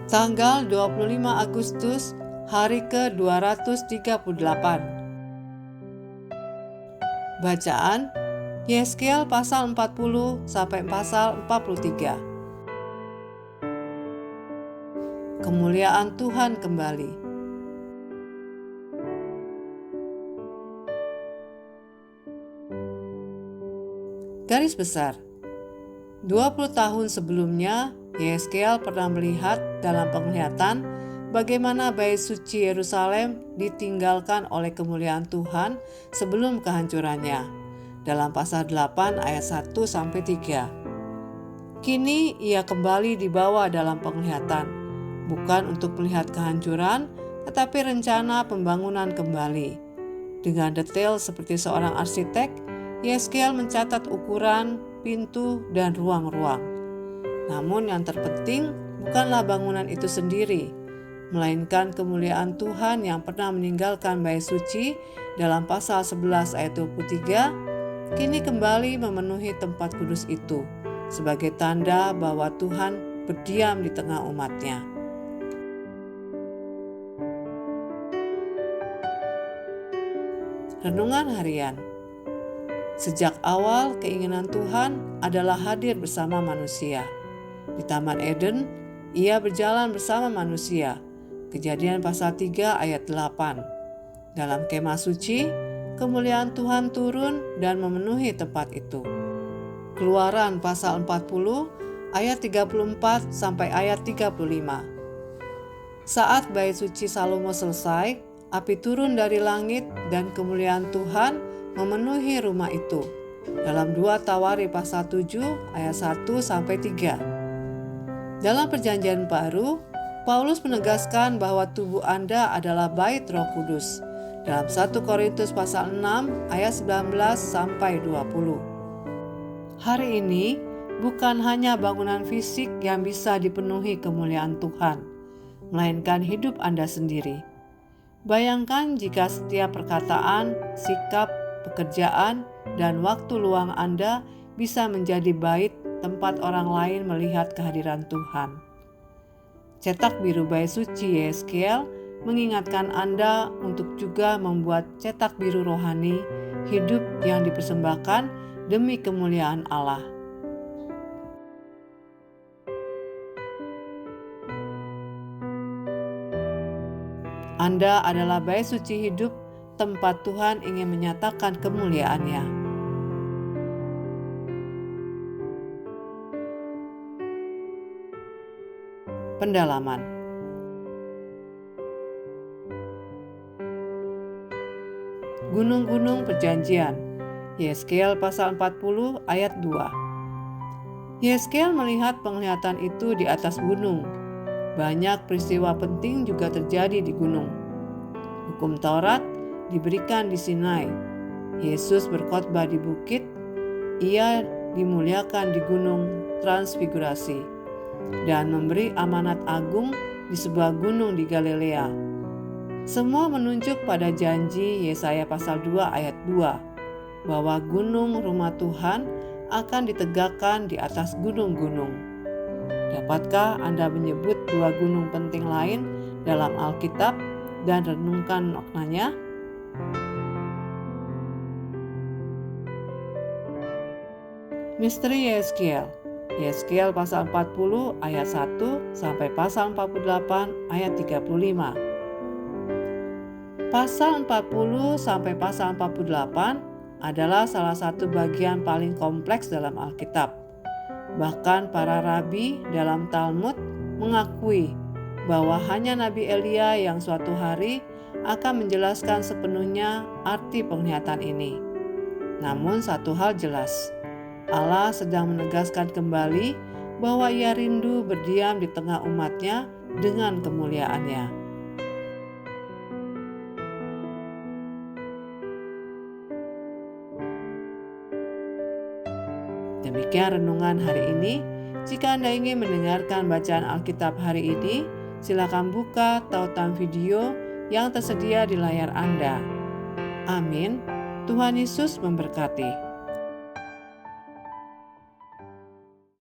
Tanggal 25 Agustus, hari ke-238. Bacaan Yeskel pasal 40 sampai pasal 43. Kemuliaan Tuhan kembali. Garis besar, 20 tahun sebelumnya Yeskel pernah melihat dalam penglihatan bagaimana bait suci Yerusalem ditinggalkan oleh kemuliaan Tuhan sebelum kehancurannya. Dalam pasal 8 ayat 1-3. Kini ia kembali dibawa dalam penglihatan, bukan untuk melihat kehancuran, tetapi rencana pembangunan kembali. Dengan detail seperti seorang arsitek, Yeskel mencatat ukuran, pintu, dan ruang-ruang. Namun yang terpenting bukanlah bangunan itu sendiri, melainkan kemuliaan Tuhan yang pernah meninggalkan bait suci dalam pasal 11 ayat 23, kini kembali memenuhi tempat kudus itu, sebagai tanda bahwa Tuhan berdiam di tengah umatnya. Renungan harian. Sejak awal keinginan Tuhan adalah hadir bersama manusia. Di Taman Eden, ia berjalan bersama manusia. Kejadian pasal 3 ayat 8. Dalam kemah suci, kemuliaan Tuhan turun dan memenuhi tempat itu. Keluaran pasal 40 ayat 34 sampai ayat 35. Saat bait suci Salomo selesai, api turun dari langit dan kemuliaan Tuhan memenuhi rumah itu. Dalam 2 Tawari pasal 7 ayat 1-3. Dalam perjanjian baru, Paulus menegaskan bahwa tubuh Anda adalah bait Roh Kudus. Dalam 1 Korintus pasal 6 ayat 19-20. Hari ini bukan hanya bangunan fisik yang bisa dipenuhi kemuliaan Tuhan, melainkan hidup Anda sendiri. Bayangkan jika setiap perkataan, sikap, pekerjaan, dan waktu luang Anda bisa menjadi bait tempat orang lain melihat kehadiran Tuhan. Cetak biru bait suci Yeskel mengingatkan Anda untuk juga membuat cetak biru rohani hidup yang dipersembahkan demi kemuliaan Allah. Anda adalah bait suci hidup, tempat Tuhan ingin menyatakan kemuliaan-Nya. Pendalaman. Gunung-gunung perjanjian. Yeskel pasal 40 ayat 2. Yeskel melihat penglihatan itu di atas gunung. Banyak peristiwa penting juga terjadi di gunung. Hukum Taurat diberikan di Sinai. Yesus berkhotbah di bukit. Ia dimuliakan di gunung Transfigurasi dan memberi amanat agung di sebuah gunung di Galilea. Semua menunjuk pada janji Yesaya pasal 2 ayat 2 bahwa gunung rumah Tuhan akan ditegakkan di atas gunung-gunung. Dapatkah Anda menyebut 2 gunung penting lain dalam Alkitab dan renungkan maknanya? Misteri Yeskel. Yeskel pasal 40 ayat 1 sampai pasal 48 ayat 35. Pasal 40 sampai pasal 48 adalah salah satu bagian paling kompleks dalam Alkitab. Bahkan para rabi dalam Talmud mengakui bahwa hanya Nabi Elia yang suatu hari akan menjelaskan sepenuhnya arti penglihatan ini. Namun satu hal jelas, Allah sedang menegaskan kembali bahwa Ia rindu berdiam di tengah umatnya dengan kemuliaan-Nya. Demikian renungan hari ini. Jika Anda ingin mendengarkan bacaan Alkitab hari ini, silakan buka tautan video yang tersedia di layar Anda. Amin. Tuhan Yesus memberkati.